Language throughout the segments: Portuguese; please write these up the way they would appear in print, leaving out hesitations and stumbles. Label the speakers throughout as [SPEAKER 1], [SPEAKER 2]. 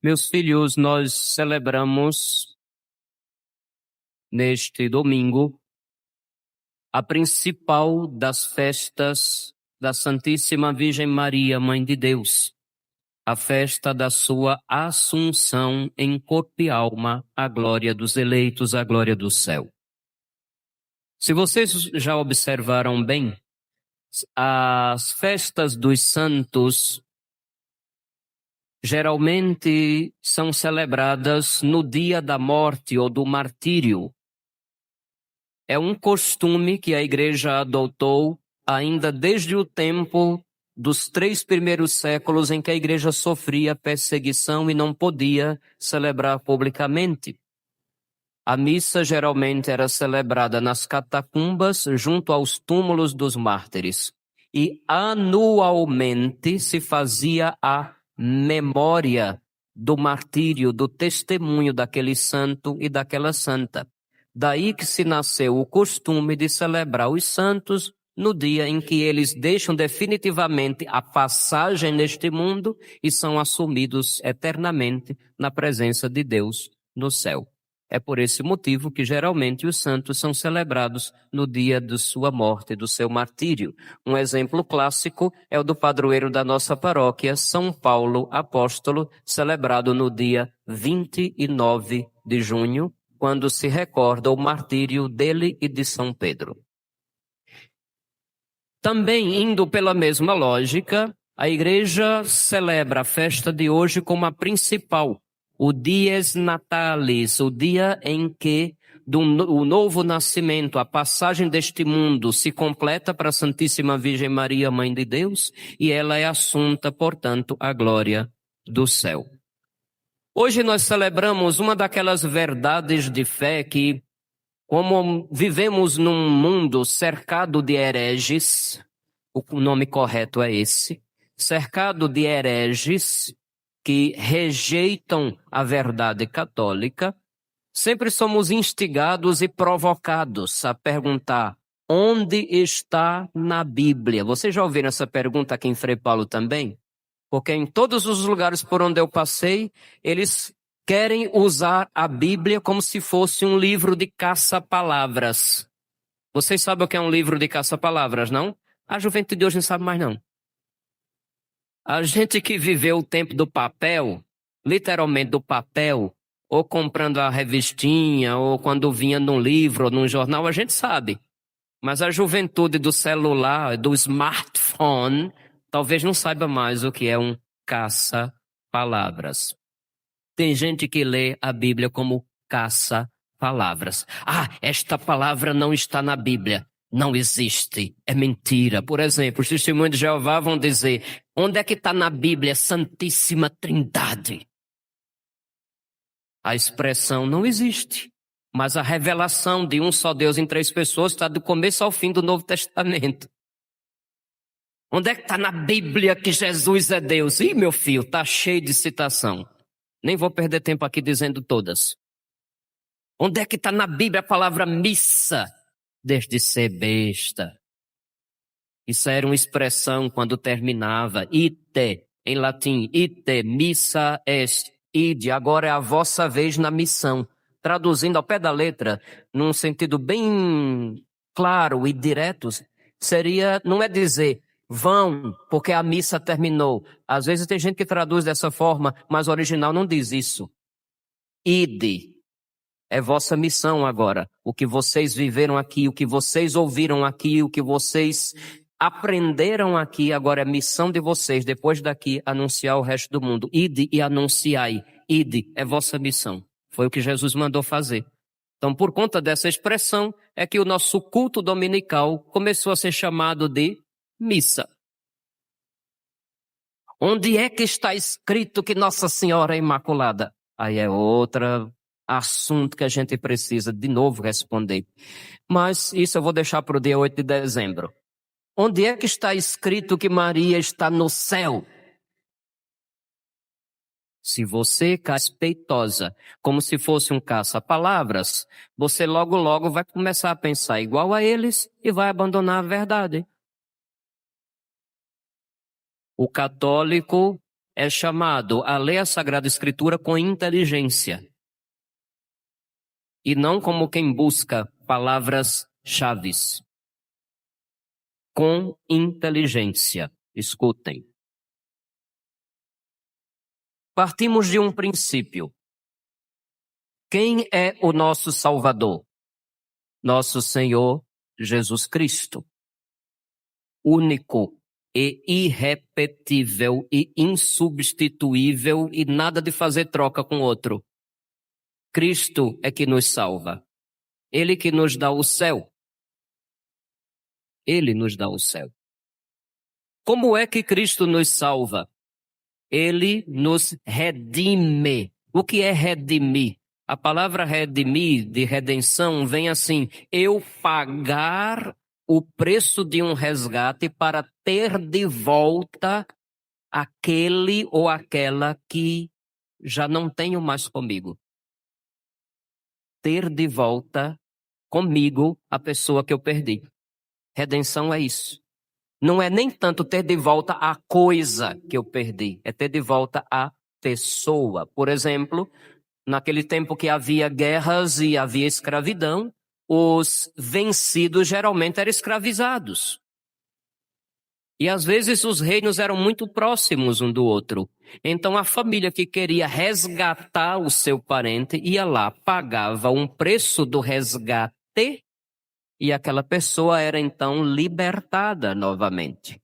[SPEAKER 1] Meus filhos, nós celebramos neste domingo a principal das festas da Santíssima Virgem Maria, Mãe de Deus, a festa da sua assunção em corpo e alma, à glória dos eleitos, à glória do céu. Se vocês já observaram bem, as festas dos santos geralmente são celebradas no dia da morte ou do martírio. É um costume que a Igreja adotou ainda desde o tempo dos 3 primeiros séculos em que a Igreja sofria perseguição e não podia celebrar publicamente. A missa geralmente era celebrada nas catacumbas, junto aos túmulos dos mártires. E anualmente se fazia a memória do martírio, do testemunho daquele santo e daquela santa. Daí que se nasceu o costume de celebrar os santos no dia em que eles deixam definitivamente a passagem neste mundo e são assumidos eternamente na presença de Deus no céu. É por esse motivo que geralmente os santos são celebrados no dia de sua morte, do seu martírio. Um exemplo clássico é o do padroeiro da nossa paróquia, São Paulo Apóstolo, celebrado no dia 29 de junho, quando se recorda o martírio dele e de São Pedro. Também, indo pela mesma lógica, a Igreja celebra a festa de hoje como a principal, o Dies Natalis, o dia em que o novo nascimento, a passagem deste mundo se completa para a Santíssima Virgem Maria, Mãe de Deus, e ela é assunta, portanto, à glória do céu. Hoje nós celebramos uma daquelas verdades de fé que, como vivemos num mundo cercado de hereges, o nome correto é esse, cercado de hereges que rejeitam a verdade católica, sempre somos instigados e provocados a perguntar: onde está na Bíblia? Vocês já ouviram essa pergunta aqui em Frei Paulo também? Porque em todos os lugares por onde eu passei, eles querem usar a Bíblia como se fosse um livro de caça-palavras. Vocês sabem o que é um livro de caça-palavras, não? A juventude de hoje não sabe mais, não. A gente que viveu o tempo do papel, literalmente do papel, ou comprando a revistinha, ou quando vinha num livro ou num jornal, a gente sabe. Mas a juventude do celular, do smartphone, talvez não saiba mais o que é um caça-palavras. Tem gente que lê a Bíblia como caça-palavras. Ah, esta palavra não está na Bíblia. Não existe. É mentira. Por exemplo, os testemunhos de Jeová vão dizer: onde é que está na Bíblia Santíssima Trindade? A expressão não existe. Mas a revelação de um só Deus em 3 pessoas está do começo ao fim do Novo Testamento. Onde é que está na Bíblia que Jesus é Deus? Ih, meu filho, está cheio de citação. Nem vou perder tempo aqui dizendo todas. Onde é que está na Bíblia a palavra missa? Desde ser besta. Isso era uma expressão quando terminava. Ite, em latim, ite, missa est, ide. Agora é a vossa vez na missão. Traduzindo ao pé da letra, num sentido bem claro e direto, seria, não é dizer vão, porque a missa terminou. Às vezes tem gente que traduz dessa forma, mas o original não diz isso. Ide. É vossa missão agora. O que vocês viveram aqui, o que vocês ouviram aqui, o que vocês aprenderam aqui, agora é missão de vocês, depois daqui, anunciar o resto do mundo. Ide e anunciai. Ide, é vossa missão. Foi o que Jesus mandou fazer. Então, por conta dessa expressão, é que o nosso culto dominical começou a ser chamado de missa. Onde é que está escrito que Nossa Senhora é Imaculada? Aí é outro assunto que a gente precisa de novo responder. Mas isso eu vou deixar para o dia 8 de dezembro. Onde é que está escrito que Maria está no céu? Se você respeitosa, como se fosse um caça-palavras, você logo vai começar a pensar igual a eles e vai abandonar a verdade. O católico é chamado a ler a Sagrada Escritura com inteligência. E não como quem busca palavras-chave. Com inteligência. Escutem. Partimos de um princípio. Quem é o nosso Salvador? Nosso Senhor Jesus Cristo. Único e irrepetível e insubstituível e nada de fazer troca com outro. Cristo é que nos salva. Ele que nos dá o céu. Ele nos dá o céu. Como é que Cristo nos salva? Ele nos redime. O que é redimir? A palavra redimir, de redenção, vem assim: eu pagar o preço de um resgate para ter de volta aquele ou aquela que já não tenho mais comigo. Ter de volta comigo a pessoa que eu perdi. Redenção é isso. Não é nem tanto ter de volta a coisa que eu perdi, é ter de volta a pessoa. Por exemplo, naquele tempo que havia guerras e havia escravidão, os vencidos geralmente eram escravizados. E às vezes os reinos eram muito próximos um do outro. Então a família que queria resgatar o seu parente ia lá, pagava um preço do resgate e aquela pessoa era então libertada novamente.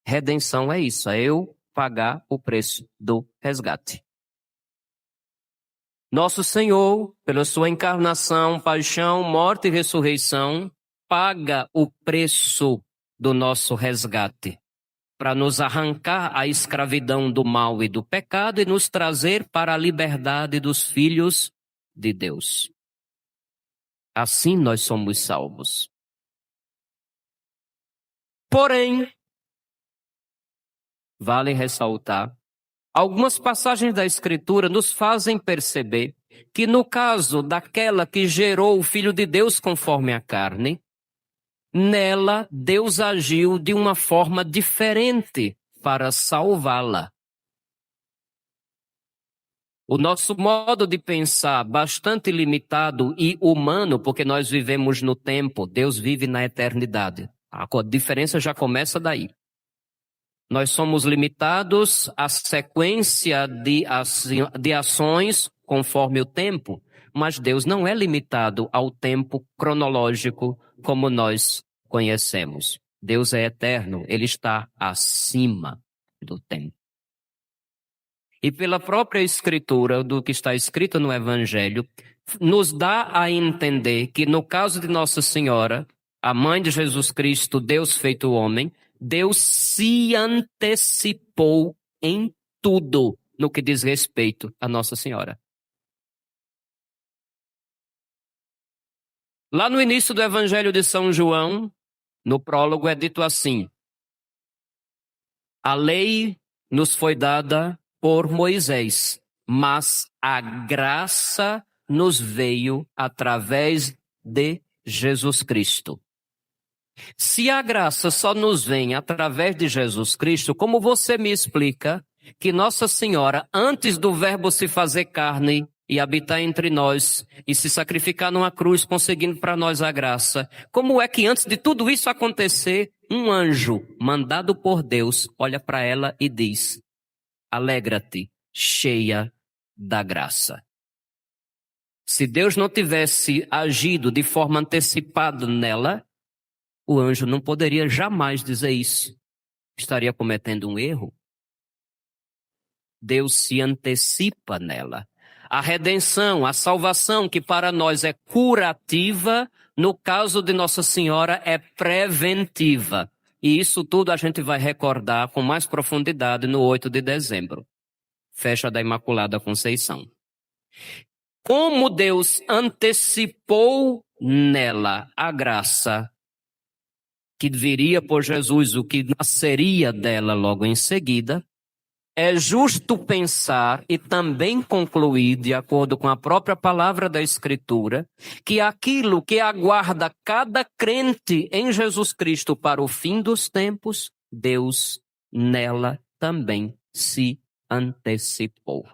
[SPEAKER 1] Redenção é isso, é eu pagar o preço do resgate. Nosso Senhor, pela sua encarnação, paixão, morte e ressurreição, paga o preço do nosso resgate para nos arrancar a escravidão do mal e do pecado e nos trazer para a liberdade dos filhos de Deus. Assim nós somos salvos. Porém, vale ressaltar, algumas passagens da Escritura nos fazem perceber que no caso daquela que gerou o Filho de Deus conforme a carne, nela Deus agiu de uma forma diferente para salvá-la. O nosso modo de pensar bastante limitado e humano, porque nós vivemos no tempo, Deus vive na eternidade. A diferença já começa daí. Nós somos limitados à sequência de ações conforme o tempo, mas Deus não é limitado ao tempo cronológico como nós conhecemos. Deus é eterno, Ele está acima do tempo. E pela própria escritura do que está escrito no Evangelho, nos dá a entender que no caso de Nossa Senhora, a mãe de Jesus Cristo, Deus feito homem, Deus se antecipou em tudo no que diz respeito a Nossa Senhora. Lá no início do Evangelho de São João, no prólogo é dito assim: a lei nos foi dada por Moisés, mas a graça nos veio através de Jesus Cristo. Se a graça só nos vem através de Jesus Cristo, como você me explica que Nossa Senhora, antes do Verbo se fazer carne e habitar entre nós e se sacrificar numa cruz, conseguindo para nós a graça, como é que antes de tudo isso acontecer, um anjo mandado por Deus olha para ela e diz: alegra-te, cheia da graça. Se Deus não tivesse agido de forma antecipada nela, o anjo não poderia jamais dizer isso. Estaria cometendo um erro. Deus se antecipa nela. A redenção, a salvação, que para nós é curativa, no caso de Nossa Senhora é preventiva. E isso tudo a gente vai recordar com mais profundidade no 8 de dezembro. Festa da Imaculada Conceição. Como Deus antecipou nela a graça que viria por Jesus, o que nasceria dela logo em seguida, é justo pensar e também concluir, de acordo com a própria palavra da Escritura, que aquilo que aguarda cada crente em Jesus Cristo para o fim dos tempos, Deus nela também se antecipou.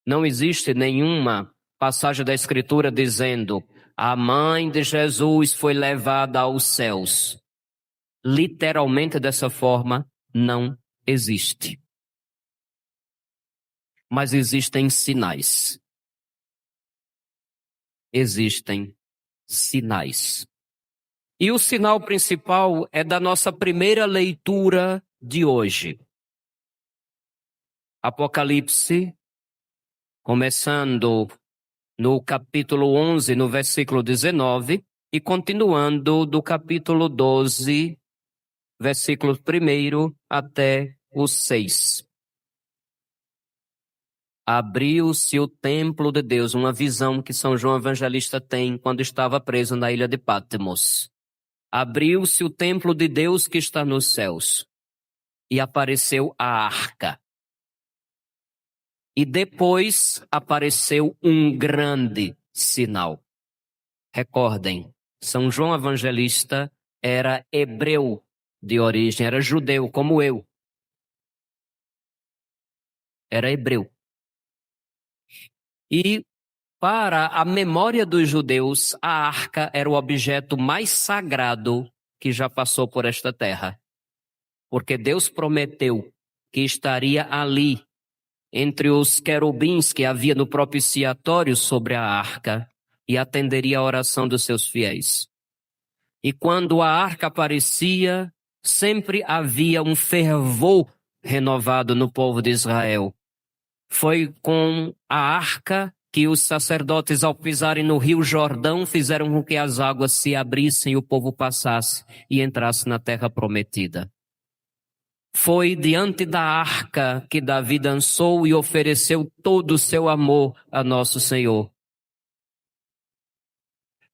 [SPEAKER 1] Não existe nenhuma passagem da Escritura dizendo: a mãe de Jesus foi levada aos céus. Literalmente dessa forma, não existe. Mas existem sinais. Existem sinais. E o sinal principal é da nossa primeira leitura de hoje. Apocalipse, começando no capítulo 11, no versículo 19, e continuando do capítulo 12, versículo 1 até o 6. Abriu-se o templo de Deus, uma visão que São João Evangelista tem quando estava preso na ilha de Patmos. Abriu-se o templo de Deus que está nos céus, e apareceu a arca. E depois apareceu um grande sinal. Recordem, São João Evangelista era hebreu de origem, era judeu como eu. Era hebreu. E para a memória dos judeus, a arca era o objeto mais sagrado que já passou por esta terra. Porque Deus prometeu que estaria ali, entre os querubins que havia no propiciatório sobre a arca, e atenderia a oração dos seus fiéis. E quando a arca aparecia, sempre havia um fervor renovado no povo de Israel. Foi com a arca que os sacerdotes, ao pisarem no rio Jordão, fizeram com que as águas se abrissem e o povo passasse e entrasse na terra prometida. Foi diante da arca que Davi dançou e ofereceu todo o seu amor a nosso Senhor.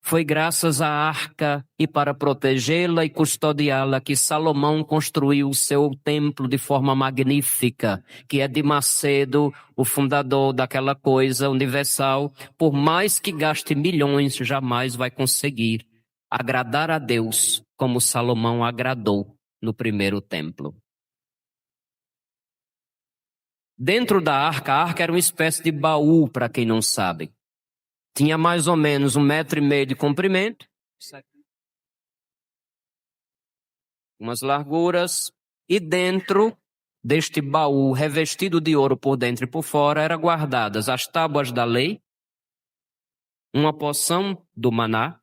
[SPEAKER 1] Foi graças à arca e para protegê-la e custodiá-la que Salomão construiu o seu templo de forma magnífica, que é de Macedo, o fundador daquela coisa universal. Por mais que gaste milhões, jamais vai conseguir agradar a Deus como Salomão agradou no primeiro templo. Dentro da arca, a arca era uma espécie de baú, para quem não sabe. Tinha mais ou menos 1,5 metro de comprimento, umas larguras, e dentro deste baú, revestido de ouro por dentro e por fora, eram guardadas as tábuas da lei, uma porção do maná,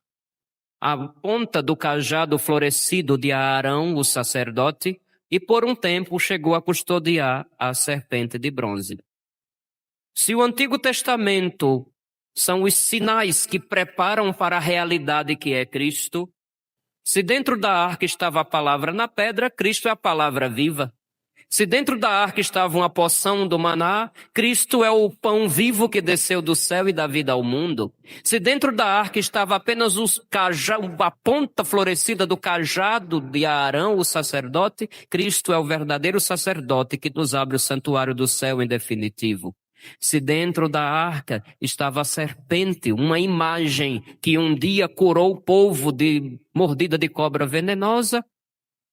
[SPEAKER 1] a ponta do cajado florescido de Arão, o sacerdote, e por um tempo chegou a custodiar a serpente de bronze. Se o Antigo Testamento são os sinais que preparam para a realidade que é Cristo, se dentro da arca estava a palavra na pedra, Cristo é a palavra viva. Se dentro da arca estava uma porção do maná, Cristo é o pão vivo que desceu do céu e dá vida ao mundo. Se dentro da arca estava apenas a ponta florescida do cajado de Arão, o sacerdote, Cristo é o verdadeiro sacerdote que nos abre o santuário do céu em definitivo. Se dentro da arca estava a serpente, uma imagem que um dia curou o povo de mordida de cobra venenosa,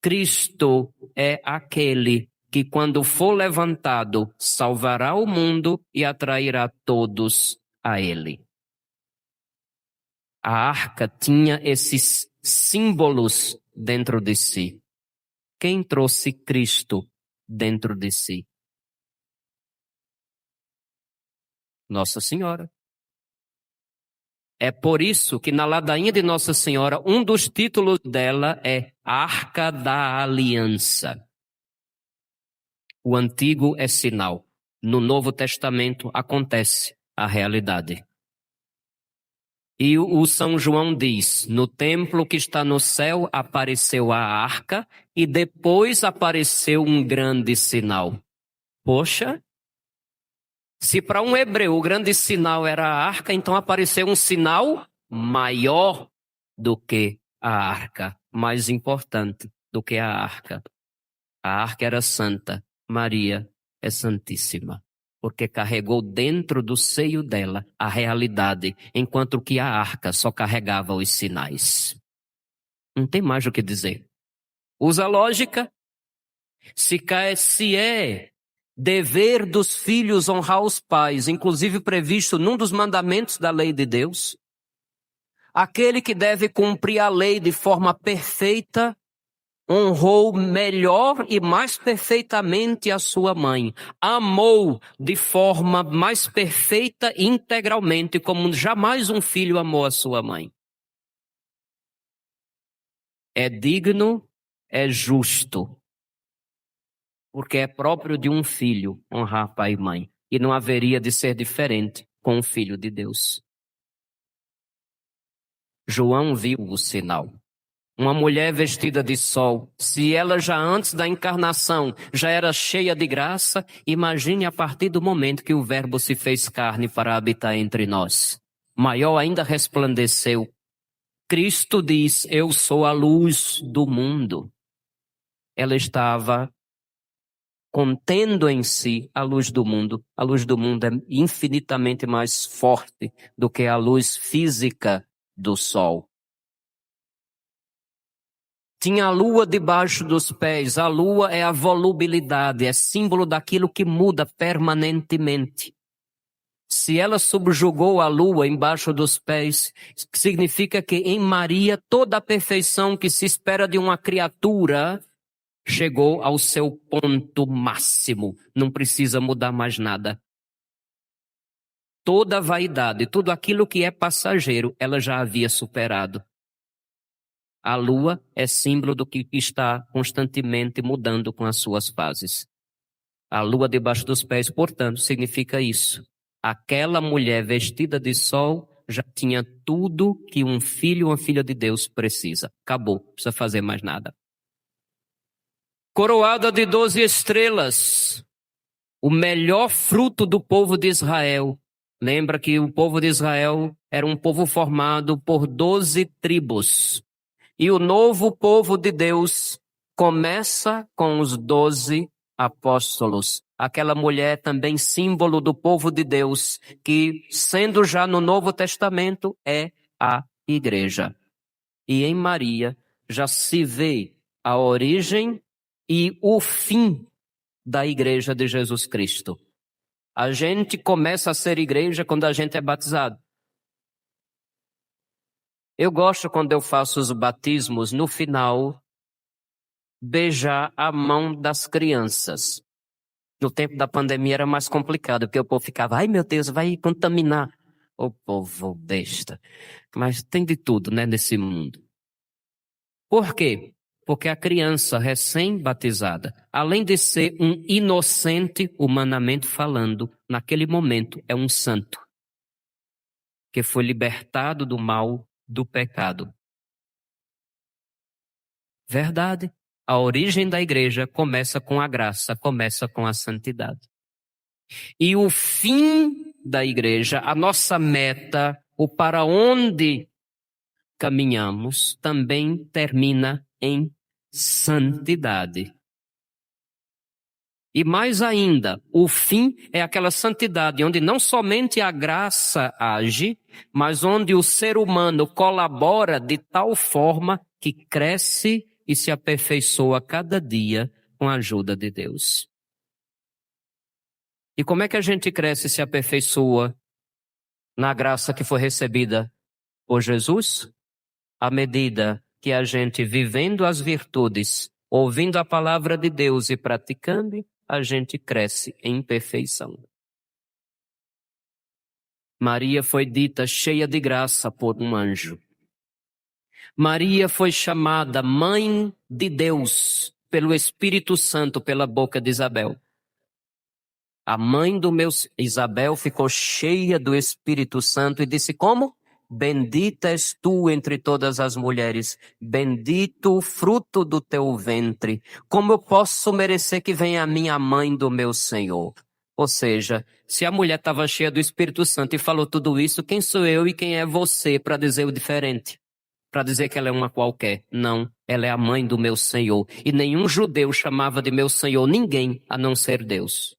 [SPEAKER 1] Cristo é aquele que, quando for levantado, salvará o mundo e atrairá todos a ele. A arca tinha esses símbolos dentro de si. Quem trouxe Cristo dentro de si? Nossa Senhora. É por isso que na ladainha de Nossa Senhora, um dos títulos dela é Arca da Aliança. O Antigo é sinal. No Novo Testamento acontece a realidade. E o São João diz, no templo que está no céu apareceu a arca e depois apareceu um grande sinal. Poxa! Se para um hebreu o grande sinal era a arca, então apareceu um sinal maior do que a arca, mais importante do que a arca. A arca era santa, Maria é santíssima, porque carregou dentro do seio dela a realidade, enquanto que a arca só carregava os sinais. Não tem mais o que dizer. Usa lógica. Se é dever dos filhos honrar os pais, inclusive previsto num dos mandamentos da lei de Deus, aquele que deve cumprir a lei de forma perfeita, honrou melhor e mais perfeitamente a sua mãe. Amou de forma mais perfeita e integralmente, como jamais um filho amou a sua mãe. É digno, é justo, porque é próprio de um filho honrar pai e mãe. E não haveria de ser diferente com o Filho de Deus. João viu o sinal. Uma mulher vestida de sol, se ela já antes da encarnação já era cheia de graça, imagine a partir do momento que o Verbo se fez carne para habitar entre nós. Maior ainda resplandeceu. Cristo diz, eu sou a luz do mundo. Ela estava contendo em si a luz do mundo. A luz do mundo é infinitamente mais forte do que a luz física do sol. Tinha a lua debaixo dos pés. A lua é a volubilidade, é símbolo daquilo que muda permanentemente. Se ela subjugou a lua embaixo dos pés, significa que em Maria toda a perfeição que se espera de uma criatura chegou ao seu ponto máximo. Não precisa mudar mais nada. Toda a vaidade, tudo aquilo que é passageiro, ela já havia superado. A lua é símbolo do que está constantemente mudando com as suas fases. A lua debaixo dos pés, portanto, significa isso. Aquela mulher vestida de sol já tinha tudo que um filho ou uma filha de Deus precisa. Acabou, não precisa fazer mais nada. Coroada de 12 estrelas, o melhor fruto do povo de Israel. Lembra que o povo de Israel era um povo formado por 12 tribos. E o novo povo de Deus começa com os 12 apóstolos. Aquela mulher também símbolo do povo de Deus, que sendo já no Novo Testamento é a igreja. E em Maria já se vê a origem e o fim da igreja de Jesus Cristo. A gente começa a ser igreja quando a gente é batizado. Eu gosto quando eu faço os batismos, no final, beijar a mão das crianças. No tempo da pandemia era mais complicado, porque o povo ficava, ai meu Deus, vai contaminar. O povo besta. Mas tem de tudo, né, nesse mundo. Por quê? Porque a criança recém-batizada, além de ser um inocente, humanamente falando, naquele momento é um santo, que foi libertado do mal, do pecado. Verdade. A origem da igreja começa com a graça, começa com a santidade. E o fim da igreja, a nossa meta, o para onde caminhamos, também termina em santidade. E mais ainda, o fim é aquela santidade onde não somente a graça age, mas onde o ser humano colabora de tal forma que cresce e se aperfeiçoa cada dia com a ajuda de Deus. E como é que a gente cresce e se aperfeiçoa na graça que foi recebida por Jesus? À medida que a gente, vivendo as virtudes, ouvindo a palavra de Deus e praticando, a gente cresce em perfeição. Maria foi dita cheia de graça por um anjo. Maria foi chamada Mãe de Deus pelo Espírito Santo pela boca de Isabel. A mãe do meu Isabel ficou cheia do Espírito Santo e disse como? Bendita és tu entre todas as mulheres, bendito o fruto do teu ventre. Como eu posso merecer que venha a minha mãe do meu Senhor? Ou seja, se a mulher estava cheia do Espírito Santo e falou tudo isso, quem sou eu e quem é você para dizer o diferente? Para dizer que ela é uma qualquer. Não, ela é a mãe do meu Senhor. E nenhum judeu chamava de meu Senhor ninguém a não ser Deus.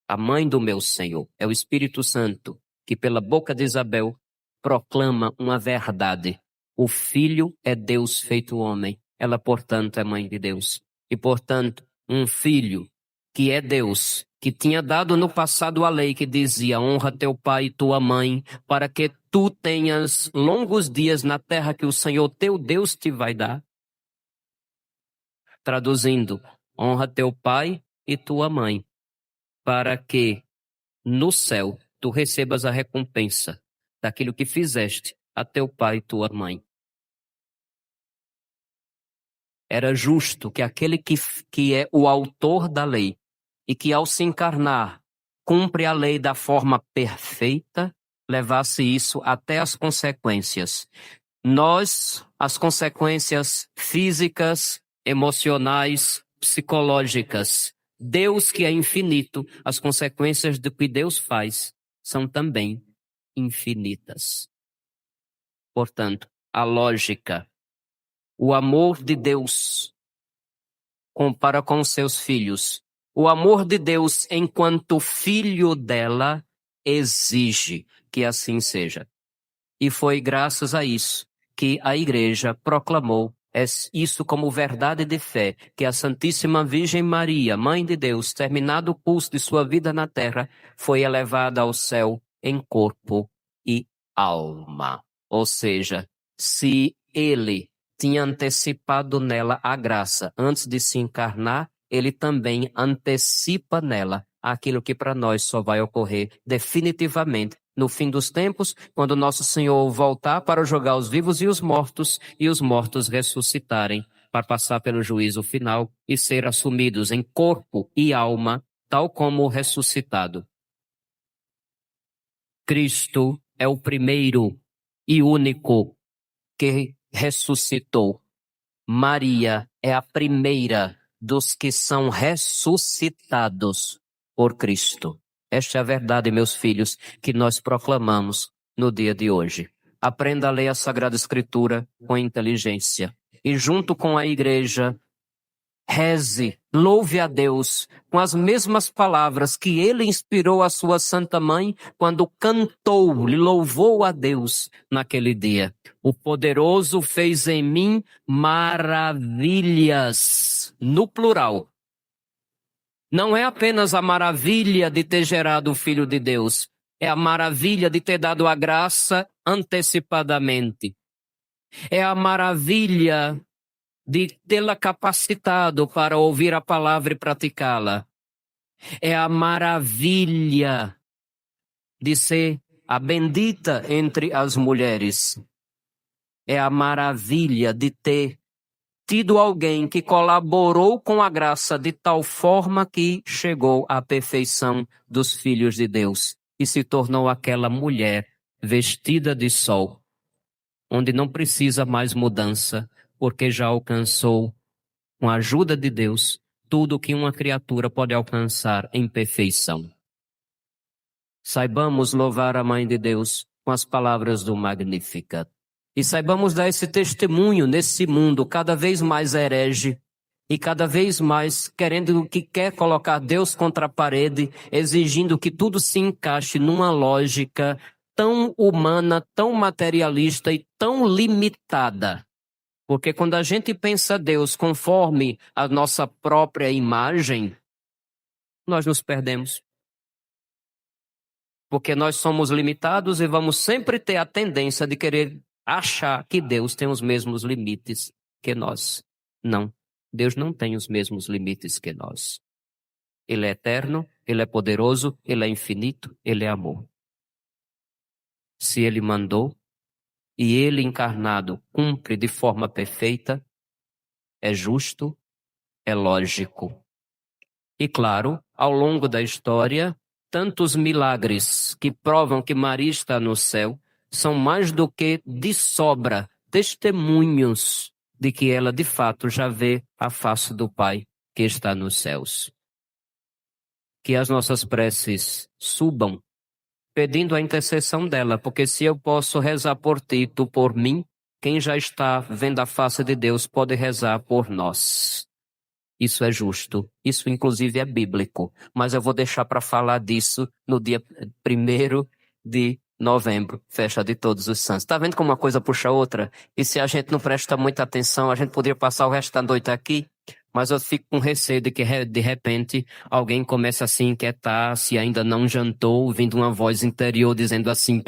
[SPEAKER 1] A mãe do meu Senhor é o Espírito Santo, que pela boca de Isabel proclama uma verdade. O Filho é Deus feito homem. ela, portanto, é mãe de Deus. E, portanto, um filho que é Deus, que tinha dado no passado a lei que dizia: honra teu pai e tua mãe, para que tu tenhas longos dias na terra que o Senhor teu Deus te vai dar. Traduzindo, honra teu pai e tua mãe, para que no céu tu recebas a recompensa daquilo que fizeste a teu pai e tua mãe. Era justo que aquele que é o autor da lei e que ao se encarnar cumpre a lei da forma perfeita, levasse isso até as consequências. Nós, as consequências físicas, emocionais, psicológicas. Deus, que é infinito, as consequências do que Deus faz são também infinitas. Portanto, a lógica, o amor de Deus para com seus filhos, o amor de Deus enquanto filho dela exige que assim seja. E foi graças a isso que a Igreja proclamou isso como verdade de fé, que a Santíssima Virgem Maria, Mãe de Deus, terminado o curso de sua vida na terra, foi elevada ao céu em corpo e alma. Ou seja, se ele tinha antecipado nela a graça antes de se encarnar, ele também antecipa nela aquilo que para nós só vai ocorrer definitivamente no fim dos tempos, quando nosso Senhor voltar para julgar os vivos e os mortos ressuscitarem para passar pelo juízo final e ser assumidos em corpo e alma, tal como o ressuscitado. Cristo é o primeiro e único que ressuscitou. Maria é a primeira dos que são ressuscitados por Cristo. Esta é a verdade, meus filhos, que nós proclamamos no dia de hoje. Aprenda a ler a Sagrada Escritura com inteligência. E junto com a igreja, reze, louve a Deus com as mesmas palavras que ele inspirou a sua Santa Mãe quando cantou, lhe louvou a Deus naquele dia. O poderoso fez em mim maravilhas, no plural. Não é apenas a maravilha de ter gerado o Filho de Deus, é a maravilha de ter dado a graça antecipadamente. É a maravilha de tê-la capacitado para ouvir a palavra e praticá-la. É a maravilha de ser a bendita entre as mulheres. É a maravilha de ter tido alguém que colaborou com a graça de tal forma que chegou à perfeição dos filhos de Deus e se tornou aquela mulher vestida de sol, onde não precisa mais mudança, porque já alcançou, com a ajuda de Deus, tudo que uma criatura pode alcançar em perfeição. Saibamos louvar a Mãe de Deus com as palavras do Magnificat. E saibamos dar esse testemunho nesse mundo cada vez mais herege e cada vez mais querendo que quer colocar Deus contra a parede, exigindo que tudo se encaixe numa lógica tão humana, tão materialista e tão limitada. Porque quando a gente pensa Deus conforme a nossa própria imagem, nós nos perdemos. Porque nós somos limitados e vamos sempre ter a tendência de querer achar que Deus tem os mesmos limites que nós. Não, Deus não tem os mesmos limites que nós. Ele é eterno, Ele é poderoso, Ele é infinito, Ele é amor. Se Ele mandou e Ele encarnado cumpre de forma perfeita, é justo, é lógico. E claro, ao longo da história, tantos milagres que provam que Maria está no céu são mais do que de sobra testemunhos de que ela de fato já vê a face do Pai que está nos céus. Que as nossas preces subam, pedindo a intercessão dela, porque se eu posso rezar por ti, tu por mim, quem já está vendo a face de Deus pode rezar por nós. Isso é justo, isso inclusive é bíblico, mas eu vou deixar para falar disso no dia 1º de novembro, festa de Todos os Santos. Tá vendo como uma coisa puxa a outra? E se a gente não presta muita atenção, a gente poderia passar o resto da noite aqui, mas eu fico com receio de que de repente alguém comece a se inquietar se ainda não jantou, ouvindo uma voz interior dizendo assim.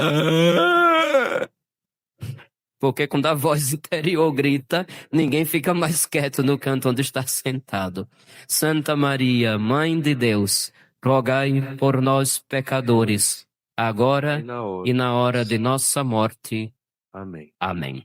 [SPEAKER 1] Porque quando a voz interior grita, ninguém fica mais quieto no canto onde está sentado. Santa Maria, Mãe de Deus, rogai por nós, pecadores, agora
[SPEAKER 2] E na hora.
[SPEAKER 1] e na hora de nossa morte.
[SPEAKER 2] Amém.
[SPEAKER 1] Amém.